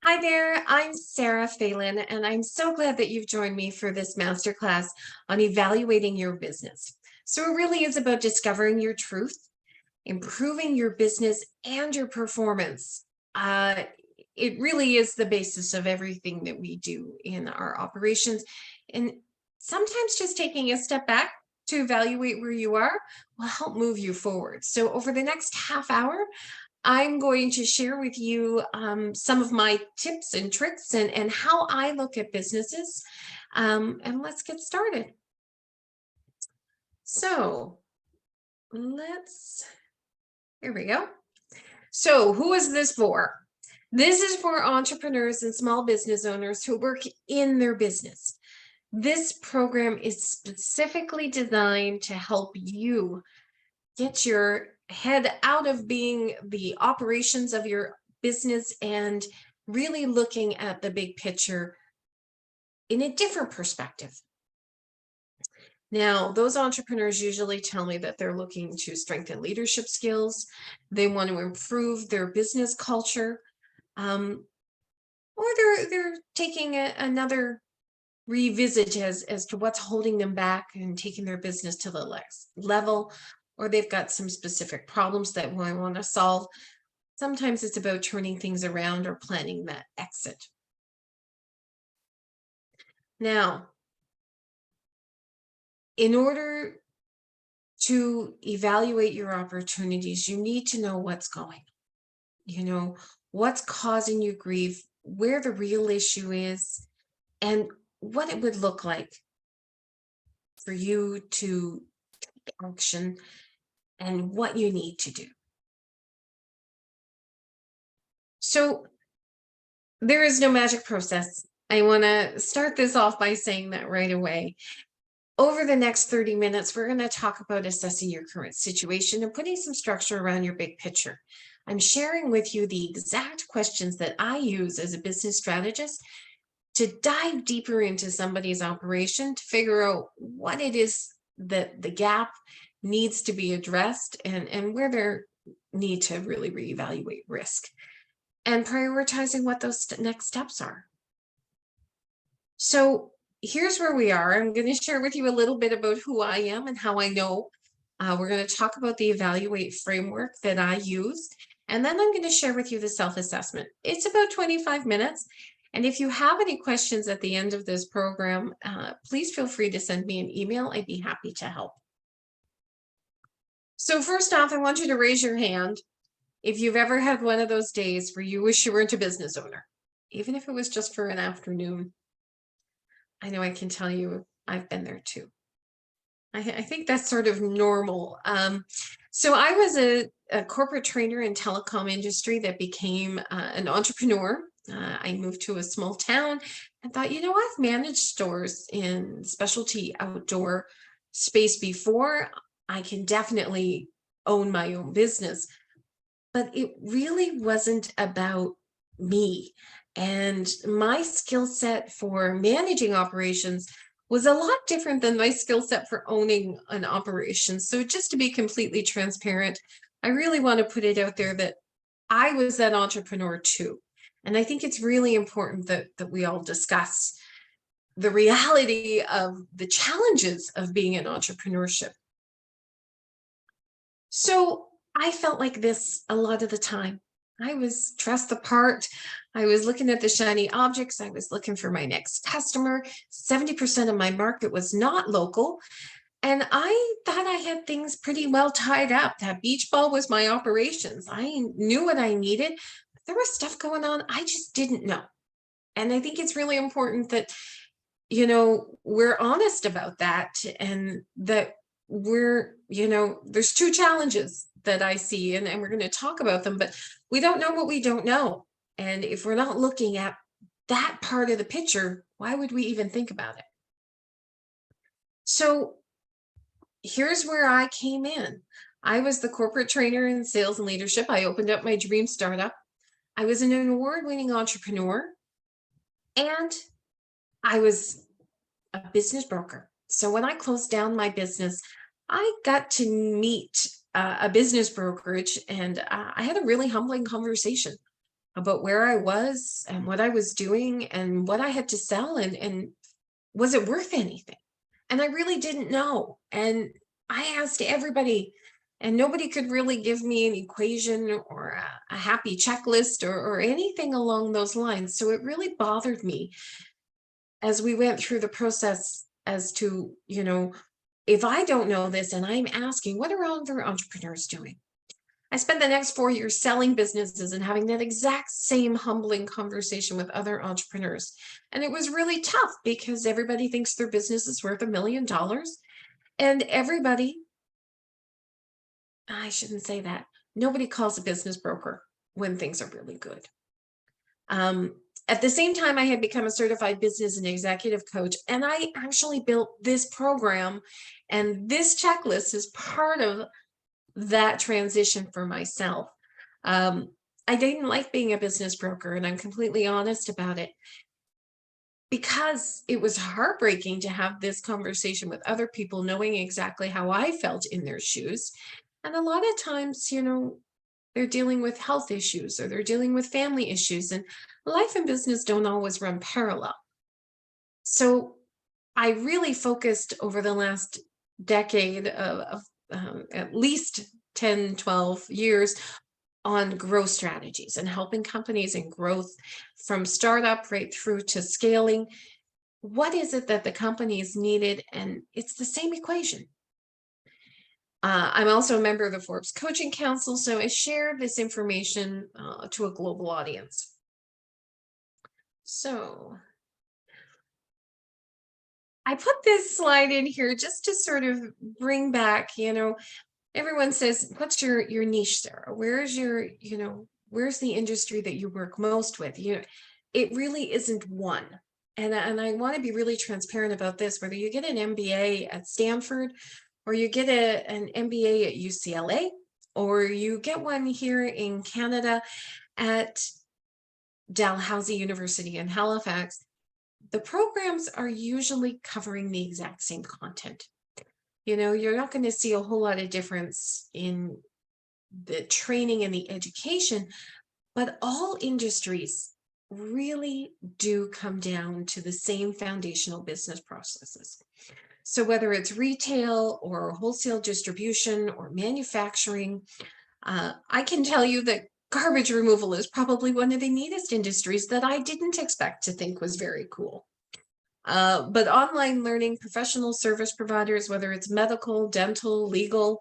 Hi there, I'm Sara Phelan, and I'm so glad that you've joined me for this masterclass on evaluating your business. So, it really is about discovering your truth, improving your business, and your performance. Uh, it really is the basis of everything that we do in our operations. And sometimes just taking a step back to evaluate where you are will help move you forward. So, over the next half hour, I'm going to share with you some of my tips and tricks and how I look at businesses. And let's get started. So here we go. So, who is this for? This is for entrepreneurs and small business owners who work in their business. This program is specifically designed to help you get your head out of being the operations of your business and really looking at the big picture in a different perspective. Now, those entrepreneurs usually tell me that they're looking to strengthen leadership skills, they want to improve their business culture, um, or they're taking another revisit as to what's holding them back and taking their business to the next level, or they've got some specific problems that we want to solve. Sometimes it's about turning things around or planning that exit. Now, in order to evaluate your opportunities, you need to know what's going on. You know, what's causing you grief, where the real issue is, and what it would look like for you to take action and what you need to do. So, there is no magic process. I want to start this off by saying that right away. Over the next 30 minutes, we're going to talk about assessing your current situation and putting some structure around your big picture. I'm sharing with you the exact questions that I use as a business strategist to dive deeper into somebody's operation to figure out what it is that the gap needs to be addressed and where there need to really reevaluate risk and prioritizing what those next steps are. So here's where we are. I'm going to share with you a little bit about who I am and how I know. We're going to talk about the Evalu8 framework that I use. And then I'm going to share with you the self-assessment. It's about 25 minutes. And if you have any questions at the end of this program, please feel free to send me an email. I'd be happy to help. So first off, I want you to raise your hand if you've ever had one of those days where you wish you weren't a business owner, even if it was just for an afternoon. I know I can tell you I've been there too. I think that's sort of normal. So I was a corporate trainer in telecom industry that became an entrepreneur. I moved to a small town and thought, I've managed stores in specialty outdoor space before. I can definitely own my own business. But it really wasn't about me. And my skill set for managing operations was a lot different than my skill set for owning an operation. So, just to be completely transparent, I really want to put it out there that I was that entrepreneur too. And I think it's really important that we all discuss the reality of the challenges of being in entrepreneurship. So I felt like this a lot of the time. I was dressed the part. I was looking at the shiny objects. I was looking for my next customer. 70% of my market was not local. And I thought I had things pretty well tied up. That beach ball was my operations. I knew what I needed. But there was stuff going on I just didn't know. And I think it's really important that, we're honest about that and that there's two challenges that I see, and we're going to talk about them, but we don't know what we don't know. And if we're not looking at that part of the picture, why would we even think about it? So here's where I came in. I was the corporate trainer in sales and leadership. I opened up my dream startup. I was an award-winning entrepreneur, and I was a business broker. So when I closed down my business, I got to meet a business brokerage, and I had a really humbling conversation. about where I was and what I was doing and what I had to sell, and was it worth anything? And I really didn't know. And I asked everybody, and nobody could really give me an equation or a happy checklist or anything along those lines. So it really bothered me as we went through the process as to, if I don't know this and I'm asking, what are other entrepreneurs doing? I spent the next 4 years selling businesses and having that exact same humbling conversation with other entrepreneurs. And it was really tough because everybody thinks their business is worth $1 million. And everybody, I shouldn't say that, nobody calls a business broker when things are really good. At the same time, I had become a certified business and executive coach, and I actually built this program, and this checklist is part of that transition for myself. I didn't like being a business broker, and I'm completely honest about it, because it was heartbreaking to have this conversation with other people, knowing exactly how I felt in their shoes. And a lot of times, they're dealing with health issues or they're dealing with family issues, and life and business don't always run parallel. So I really focused over the last decade of at least 10, 12 years on growth strategies and helping companies in growth from startup right through to scaling. What is it that the companies needed? And it's the same equation. I'm also a member of the Forbes Coaching Council, so I share this information to a global audience. So I put this slide in here just to sort of bring back, everyone says, what's your niche, Sarah? Where's where's the industry that you work most with? It really isn't one. And I want to be really transparent about this, whether you get an MBA at Stanford or you get an MBA at UCLA, or you get one here in Canada at Dalhousie University in Halifax, the programs are usually covering the exact same content. You're not going to see a whole lot of difference in the training and the education, but all industries really do come down to the same foundational business processes. So whether it's retail or wholesale distribution or manufacturing, I can tell you that garbage removal is probably one of the neatest industries that I didn't expect to think was very cool. But online learning, professional service providers, whether it's medical, dental, legal,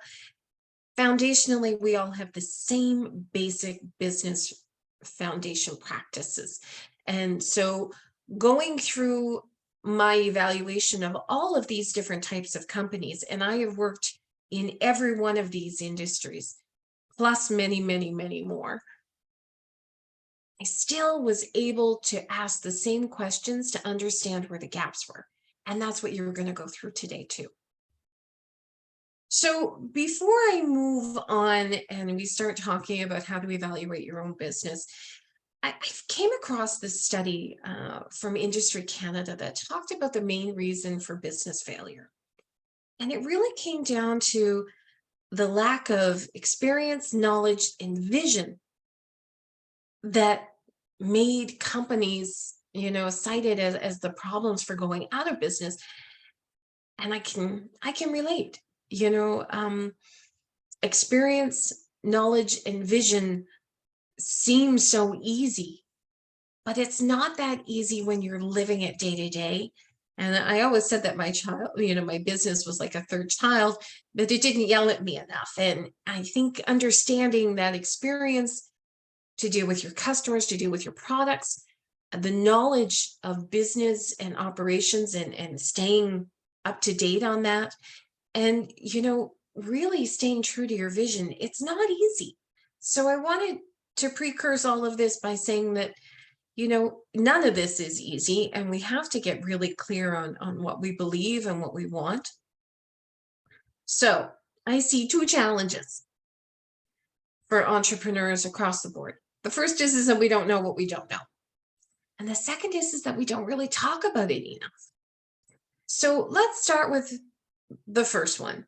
foundationally, we all have the same basic business foundation practices. And so going through my evaluation of all of these different types of companies, and I have worked in every one of these industries, plus many, many, many more, I still was able to ask the same questions to understand where the gaps were. And that's what you're going to go through today too. So before I move on and we start talking about how to evaluate your own business, I came across this study from Industry Canada that talked about the main reason for business failure. And it really came down to the lack of experience, knowledge, and vision that made companies, cited as the problems for going out of business. And I can relate, experience, knowledge, and vision seem so easy, but it's not that easy when you're living it day to day. And I always said that my child, my business was like a third child, but it didn't yell at me enough. And I think understanding that experience to deal with your customers, to deal with your products, the knowledge of business and operations and staying up to date on that, and, really staying true to your vision, it's not easy. So I wanted to precurse all of this by saying that, none of this is easy, and we have to get really clear on what we believe and what we want. So I see two challenges for entrepreneurs across the board. The first is that we don't know what we don't know. And the second is that we don't really talk about it enough. So let's start with the first one.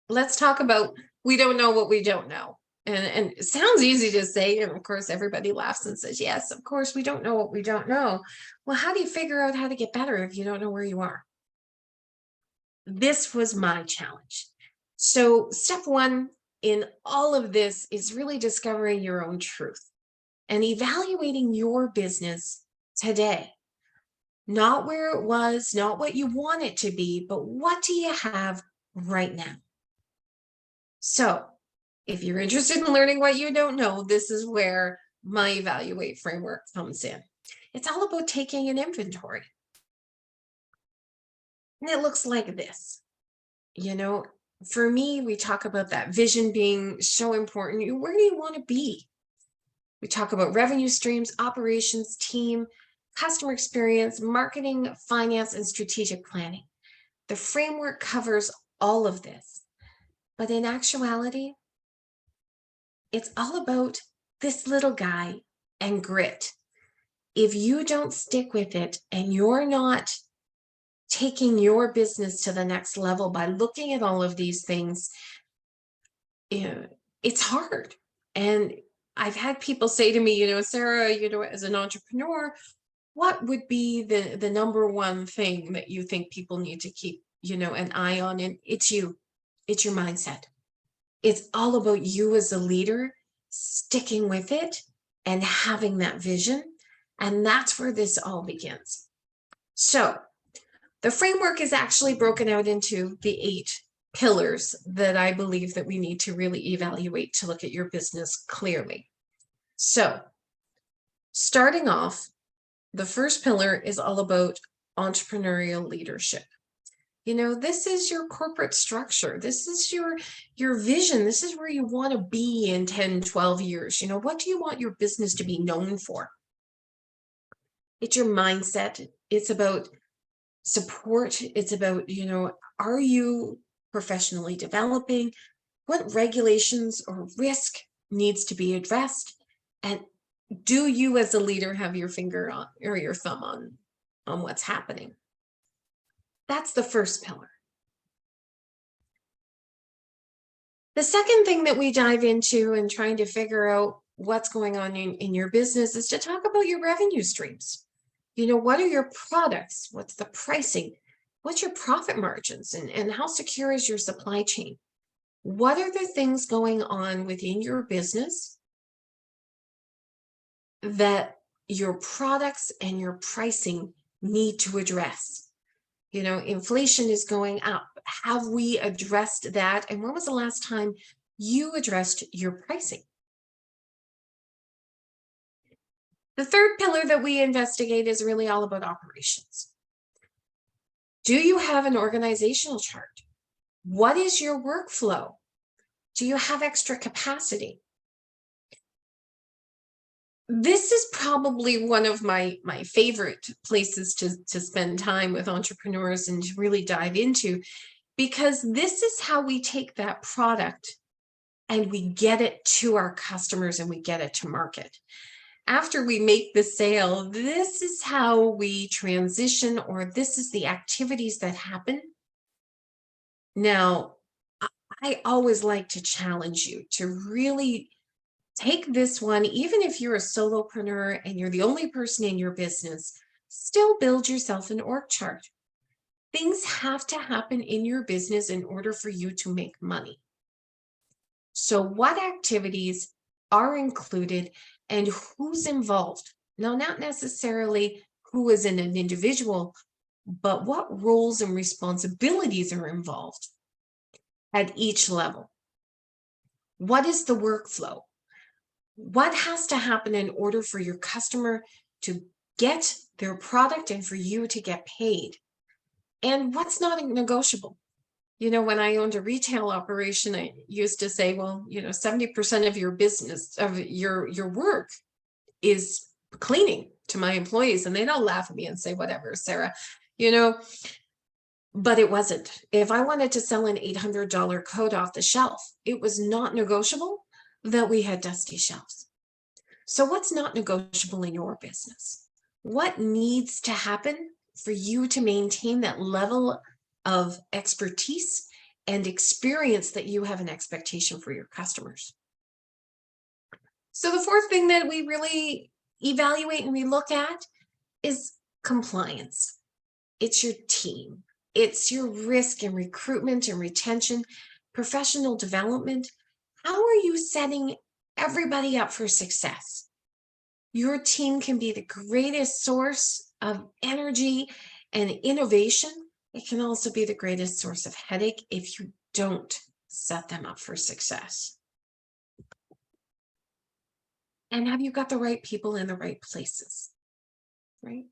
Let's talk about we don't know what we don't know. And it sounds easy to say, and of course everybody laughs and says, yes, of course, we don't know what we don't know. Well, how do you figure out how to get better if you don't know where you are? This was my challenge. So step one in all of this is really discovering your own truth and evaluating your business today. Not where it was, not what you want it to be, but what do you have right now? So if you're interested in learning what you don't know, this is where my Evalu8 framework comes in. It's all about taking an inventory. And it looks like this. For me, we talk about that vision being so important. Where do you want to be? We talk about revenue streams, operations, team, customer experience, marketing, finance, and strategic planning. The framework covers all of this. But in actuality, it's all about this little guy and grit. If you don't stick with it and you're not taking your business to the next level by looking at all of these things, it's hard. And I've had people say to me, Sarah, as an entrepreneur, what would be the number one thing that you think people need to keep, an eye on? And it's you. It's your mindset. It's all about you as a leader sticking with it and having that vision. And that's where this all begins. So the framework is actually broken out into the 8 pillars that I believe that we need to really evaluate to look at your business clearly. So starting off, the first pillar is all about entrepreneurial leadership. This is your corporate structure. This is your vision. This is where you want to be in 10, 12 years. What do you want your business to be known for? It's your mindset. It's about support. It's about, are you professionally developing? What regulations or risk needs to be addressed? And do you as a leader have your finger on or your thumb on what's happening? That's the first pillar. The second thing that we dive into in trying to figure out what's going on in your business is to talk about your revenue streams. What are your products? What's the pricing? What's your profit margins? And how secure is your supply chain? What are the things going on within your business that your products and your pricing need to address? Inflation is going up. Have we addressed that? And when was the last time you addressed your pricing? The third pillar that we investigate is really all about operations. Do you have an organizational chart? What is your workflow? Do you have extra capacity? This is probably one of my favorite places to spend time with entrepreneurs and to really dive into, because this is how we take that product and we get it to our customers and we get it to market. After we make the sale, this is how we transition, or this is the activities that happen. Now, I always like to challenge you to really take this one, even if you're a solopreneur and you're the only person in your business, still build yourself an org chart. Things have to happen in your business in order for you to make money. So what activities are included and who's involved? Now, not necessarily who is an individual, but what roles and responsibilities are involved at each level. What is the workflow? What has to happen in order for your customer to get their product and for you to get paid? And what's not negotiable? When I owned a retail operation, I used to say, well, 70% of your business, of your work is cleaning to my employees. And they'd all laugh at me and say, whatever, Sarah, but it wasn't. If I wanted to sell an $800 coat off the shelf, it was not negotiable that we had dusty shelves. So what's not negotiable in your business? What needs to happen for you to maintain that level of expertise and experience that you have an expectation for your customers? So the fourth thing that we really evaluate and we look at is compliance. It's your team. It's your risk and recruitment and retention, professional development. How are you setting everybody up for success? Your team can be the greatest source of energy and innovation. It can also be the greatest source of headache if you don't set them up for success. And have you got the right people in the right places? Right?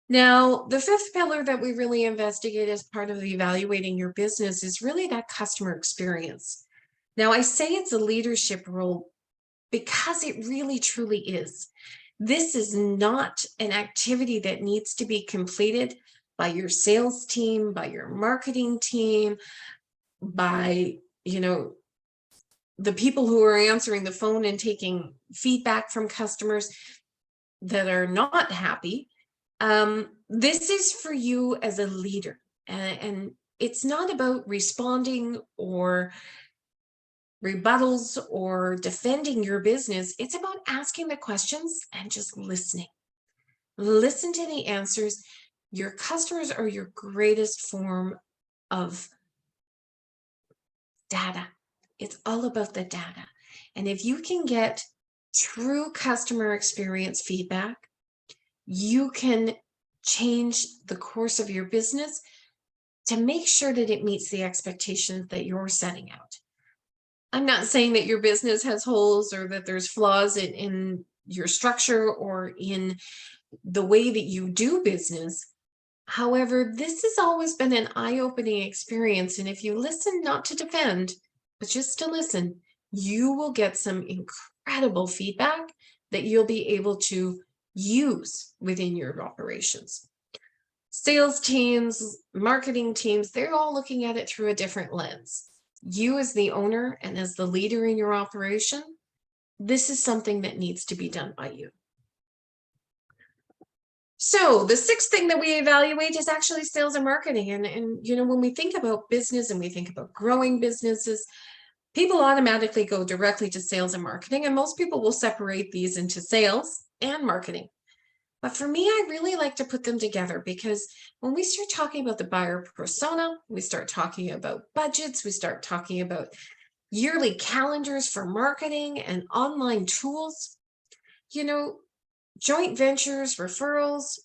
Now, the fifth pillar that we really investigate as part of evaluating your business is really that customer experience. Now, I say it's a leadership role because it really truly is. This is not an activity that needs to be completed by your sales team, by your marketing team, by, the people who are answering the phone and taking feedback from customers that are not happy. This is for you as a leader, and it's not about responding or rebuttals or defending your business. It's about asking the questions and just listening. Listen to the answers. Your customers are your greatest form of data. It's all about the data. And if you can get true customer experience feedback, you can change the course of your business to make sure that it meets the expectations that you're setting out. I'm not saying that your business has holes or that there's flaws in your structure or in the way that you do business. However, this has always been an eye-opening experience. And if you listen, not to defend, but just to listen, you will get some incredible feedback that you'll be able to use within your operations. Sales teams, marketing teams, they're all looking at it through a different lens. You as the owner and as the leader in your operation, this is something that needs to be done by you. So the sixth thing that we evaluate is actually sales and marketing. And when we think about business and we think about growing businesses, people automatically go directly to sales and marketing, and most people will separate these into sales and marketing. But for me, I really like to put them together, because when we start talking about the buyer persona, we start talking about budgets, we start talking about yearly calendars for marketing and online tools, joint ventures, referrals,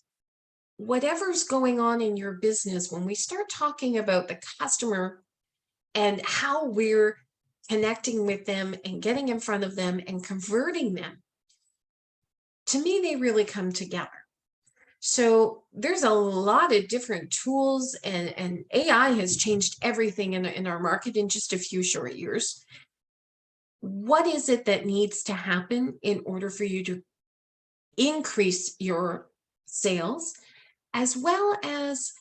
whatever's going on in your business, when we start talking about the customer and how we're connecting with them and getting in front of them and converting them, to me, they really come together. So there's a lot of different tools, and AI has changed everything in our market in just a few short years. What is it that needs to happen in order for you to increase your sales, as well as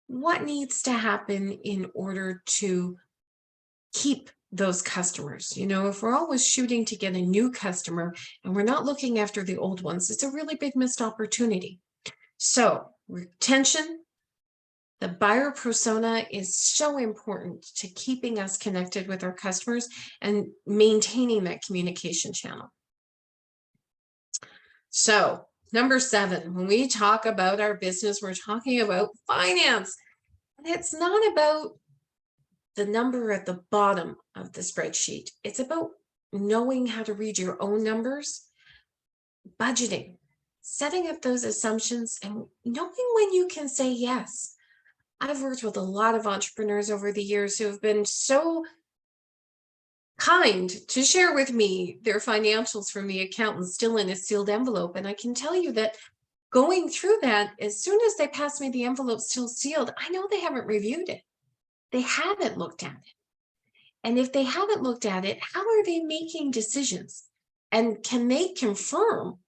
what needs to happen in order to keep those customers? If we're always shooting to get a new customer and we're not looking after the old ones, it's a really big missed opportunity. So retention, the buyer persona is so important to keeping us connected with our customers and maintaining that communication channel. So number 7, when we talk about our business, we're talking about finance. And it's not about the number at the bottom of the spreadsheet. It's about knowing how to read your own numbers, budgeting, setting up those assumptions, and knowing when you can say yes. I've worked with a lot of entrepreneurs over the years who have been so kind to share with me their financials from the accountant still in a sealed envelope. And I can tell you that going through that, as soon as they pass me the envelope still sealed, I know they haven't reviewed it. They haven't looked at it. And if they haven't looked at it, how are they making decisions? And can they confirm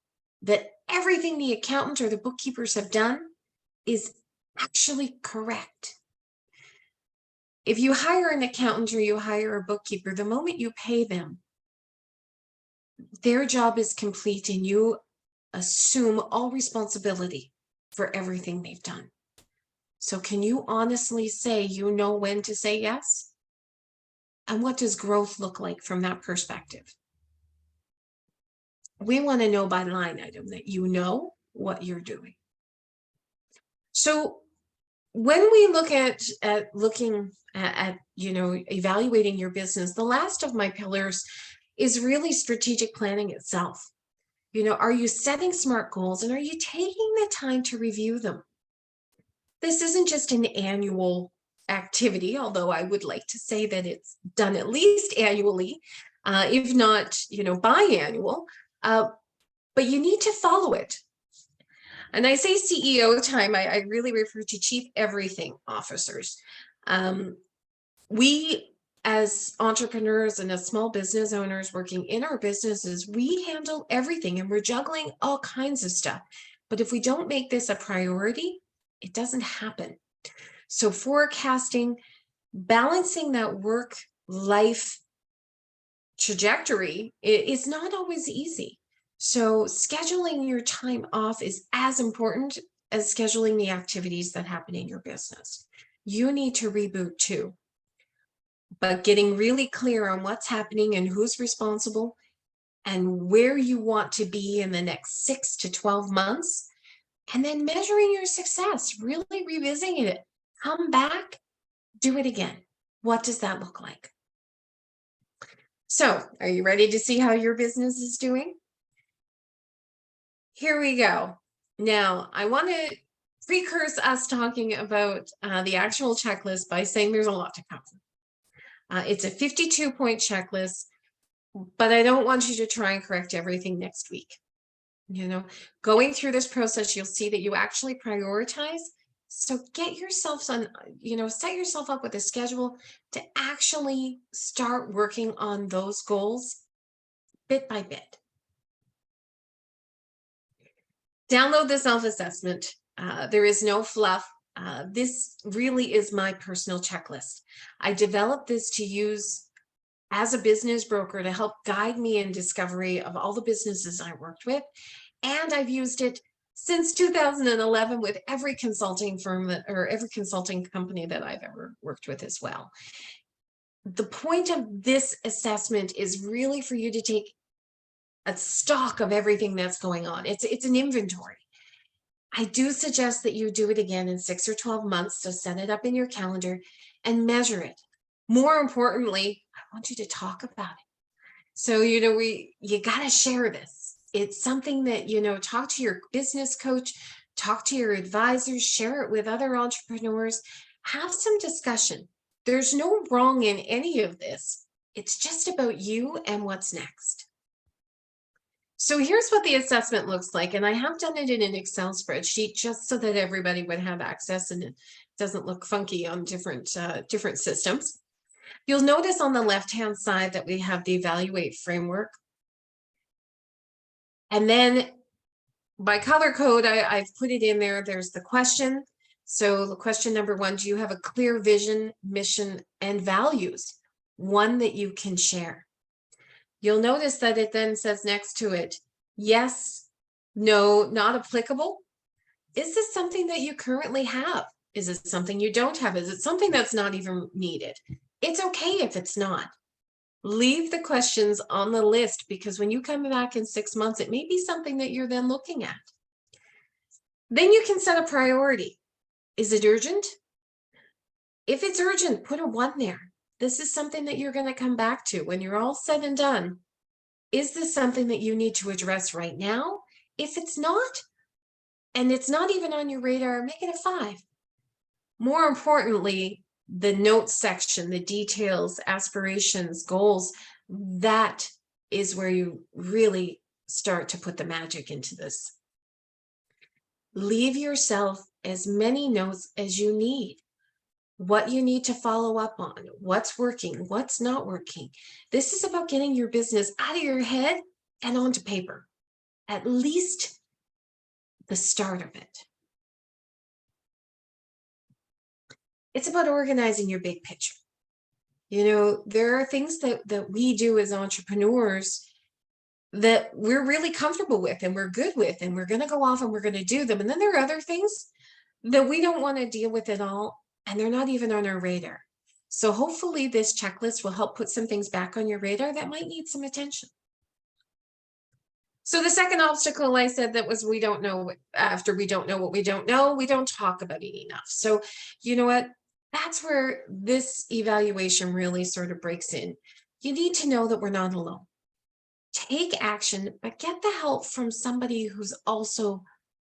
that everything the accountant or the bookkeepers have done is actually correct? If you hire an accountant or you hire a bookkeeper, the moment you pay them, their job is complete and you assume all responsibility for everything they've done. So can you honestly say you know when to say yes? And what does growth look like from that perspective? We want to know by line item that you know what you're doing. So when we look at evaluating your business, the last of my pillars is really strategic planning itself. Are you setting smart goals, and are you taking the time to review them? This isn't just an annual activity, although I would like to say that it's done at least annually, if not, biannual. But you need to follow it. And I say CEO time, I really refer to chief everything officers. We, as entrepreneurs and as small business owners working in our businesses, we handle everything and we're juggling all kinds of stuff. But if we don't make this a priority, it doesn't happen. So forecasting, balancing that work-life trajectory is not always easy. So scheduling your time off is as important as scheduling the activities that happen in your business. You need to reboot too. But getting really clear on what's happening and who's responsible and where you want to be in the next 6 to 12 months, and then measuring your success, really revisiting it. Come back, do it again. What does that look like? So, are you ready to see how your business is doing? Here we go. Now, I want to precurse us talking about the actual checklist by saying there's a lot to cover. It's a 52-point checklist, but I don't want you to try and correct everything next week. Going through this process, you'll see that you actually prioritize. So get yourself on, set yourself up with a schedule to actually start working on those goals bit by bit. Download the self-assessment. There is no fluff. This really is my personal checklist. I developed this to use as a business broker to help guide me in discovery of all the businesses I worked with. And I've used it since 2011 with every consulting firm or every consulting company that I've ever worked with as well. The point of this assessment is really for you to take a stock of everything that's going on. It's an inventory. I do suggest that you do it again in 6 or 12 months. So set it up in your calendar and measure it. More importantly, I want you to talk about it. So, you got to share this. It's something that, talk to your business coach, talk to your advisors, share it with other entrepreneurs, have some discussion. There's no wrong in any of this. It's just about you and what's next. So here's what the assessment looks like. And I have done it in an Excel spreadsheet just so that everybody would have access and it doesn't look funky on different systems. You'll notice on the left-hand side that we have the Evalu8 Framework. And then by color code, I've put it in there. There's the question. So the question number 1, do you have a clear vision, mission, and values? One that you can share. You'll notice that it then says next to it, yes, no, not applicable. Is this something that you currently have? Is it something you don't have? Is it something that's not even needed? It's okay if it's not. Leave the questions on the list because when you come back in 6 months, it may be something that you're then looking at. Then you can set a priority. Is it urgent? If it's urgent, put a 1 there. This is something that you're going to come back to when you're all said and done. Is this something that you need to address right now? If it's not, and it's not even on your radar, make it a 5. More importantly, the notes section, the details, aspirations, goals, that is where you really start to put the magic into this. Leave yourself as many notes as you need. What you need to follow up on, what's working, what's not working. This is about getting your business out of your head and onto paper, at least the start of it. It's about organizing your big picture. There are things that we do as entrepreneurs that we're really comfortable with and we're good with, and we're going to go off and we're going to do them. And then there are other things that we don't want to deal with at all, and they're not even on our radar. So hopefully this checklist will help put some things back on your radar that might need some attention. So the second obstacle I said that was we don't know after we don't know what we don't know, we don't talk about it enough. So you know what? That's where this evaluation really sort of breaks in. You need to know that we're not alone. Take action, but get the help from somebody who's also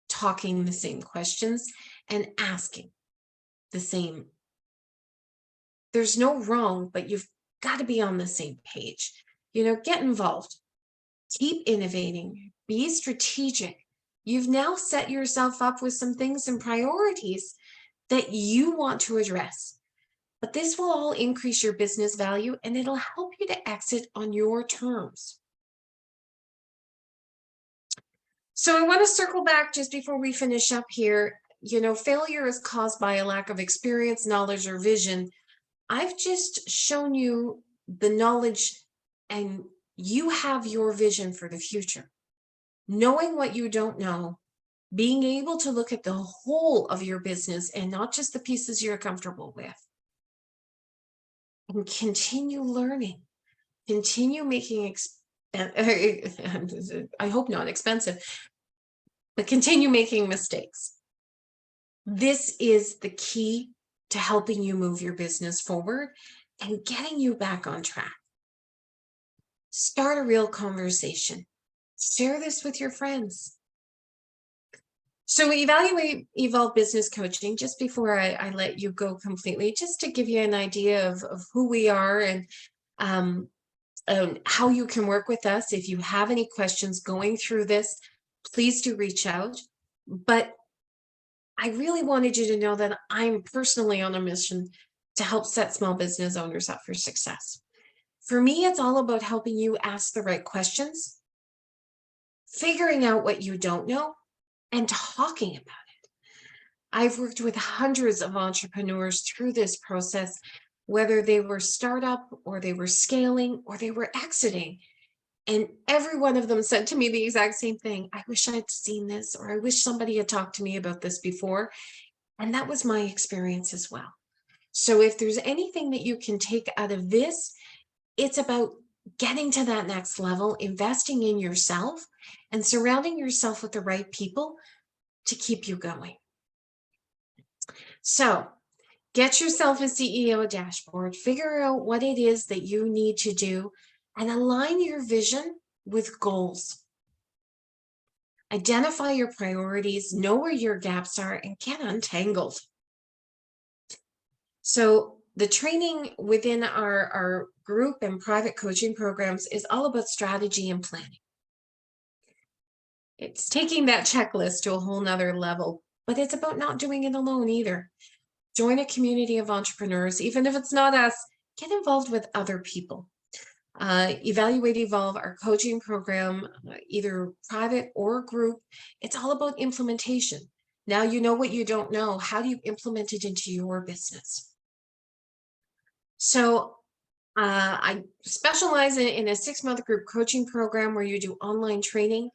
talking the same questions and asking the same. There's no wrong, but you've got to be on the same page. Get involved, keep innovating, be strategic. You've now set yourself up with some things and priorities that you want to address. But this will all increase your business value and it'll help you to exit on your terms. So I want to circle back just before we finish up here. Failure is caused by a lack of experience, knowledge, or vision. I've just shown you the knowledge and you have your vision for the future. Knowing what you don't know, being able to look at the whole of your business and not just the pieces you're comfortable with. And continue learning, continue making, I hope not expensive, but continue making mistakes. This is the key to helping you move your business forward and getting you back on track. Start a real conversation. Share this with your friends. So Evalu8 Business Coaching, just before I let you go completely, just to give you an idea of who we are and how you can work with us. If you have any questions going through this, please do reach out. But I really wanted you to know that I'm personally on a mission to help set small business owners up for success. For me, it's all about helping you ask the right questions, figuring out what you don't know, and talking about it. I've worked with hundreds of entrepreneurs through this process, whether they were startup or they were scaling or they were exiting. And every one of them said to me the exact same thing. I wish I'd seen this, or I wish somebody had talked to me about this before. And that was my experience as well. So if there's anything that you can take out of this, it's about getting to that next level, investing in yourself, and surrounding yourself with the right people to keep you going. So get yourself a CEO dashboard, figure out what it is that you need to do, and align your vision with goals. Identify your priorities, know where your gaps are, and get untangled. So the training within our group and private coaching programs is all about strategy and planning. It's taking that checklist to a whole nother level, but it's about not doing it alone either. Join a community of entrepreneurs, even if it's not us, get involved with other people. Evaluate Evolve, our coaching program, either private or group, it's all about implementation. Now you know what you don't know. How do you implement it into your business? So I specialize in a 6-month group coaching program where you do online training.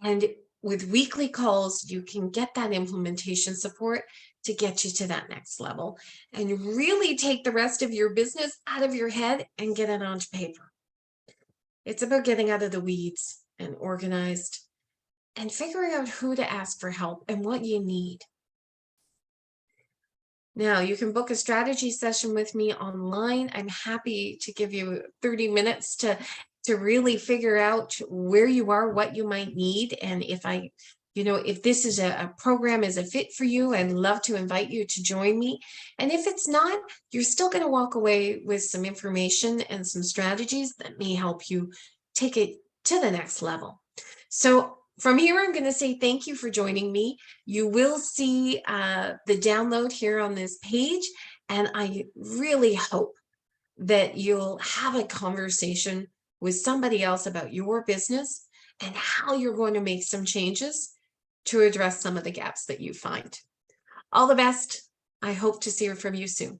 And with weekly calls, you can get that implementation support to get you to that next level and really take the rest of your business out of your head and get it onto paper. It's about getting out of the weeds and organized and figuring out who to ask for help and what you need. Now, you can book a strategy session with me online. I'm happy to give you 30 minutes to really figure out where you are, what you might need. And if this is a program is a fit for you, I'd love to invite you to join me. And if it's not, you're still going to walk away with some information and some strategies that may help you take it to the next level. So from here, I'm going to say thank you for joining me. You will see the download here on this page, and I really hope that you'll have a conversation with somebody else about your business and how you're going to make some changes to address some of the gaps that you find. All the best. I hope to hear from you soon.